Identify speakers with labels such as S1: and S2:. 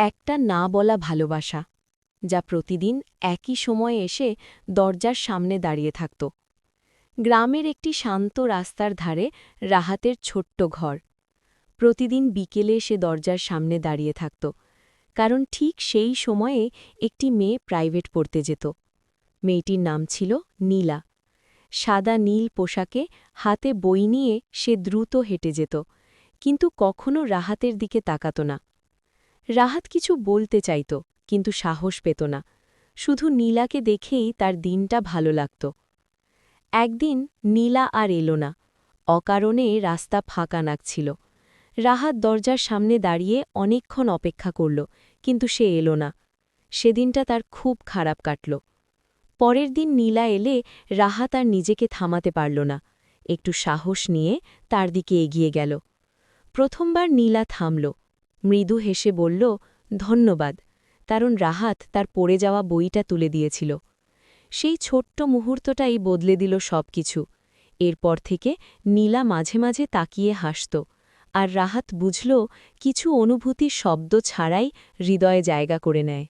S1: একটা না বলা ভালোবাসা, যা প্রতিদিন একই সময়ে এসে দরজার সামনে দাঁড়িয়ে থাকত। গ্রামের একটি শান্ত রাস্তার ধারে রাহাতের ছোট্ট ঘর। প্রতিদিন বিকেলে সে দরজার সামনে দাঁড়িয়ে থাকত, কারণ ঠিক সেই সময়ে একটি মেয়ে প্রাইভেট পড়তে যেত। মেয়েটির নাম ছিল নীলা। সাদা নীল পোশাকে, হাতে বই নিয়ে সে দ্রুত হেঁটে যেত, কিন্তু কখনো রাহাতের দিকে তাকাত না। রাহাত কিছু বলতে চাইত, কিন্তু সাহস পেত না। শুধু নীলাকে দেখেই তার দিনটা ভালো লাগত। একদিন নীলা আর এলো না। অকারণে রাস্তা ফাঁকা নাকছিল। রাহাত দরজার সামনে দাঁড়িয়ে অনেকক্ষণ অপেক্ষা করল, কিন্তু সে এলো না। সেদিনটা তার খুব খারাপ কাটল। পরের দিন নীলা এলে রাহাত আর নিজেকে থামাতে পারল না। একটু সাহস নিয়ে তার দিকে এগিয়ে গেল। প্রথমবার নীলা থামল, মৃদু হেসে বলল, ধন্যবাদ, কারণ রাহাত তার পড়ে যাওয়া বইটা তুলে দিয়েছিল। সেই ছোট্ট মুহূর্তটাই বদলে দিল সবকিছু। এরপর থেকে নীলা মাঝে মাঝে তাকিয়ে হাসত, আর রাহাত বুঝল কিছু অনুভূতি শব্দ ছাড়াই হৃদয়ে জায়গা করে নেয়।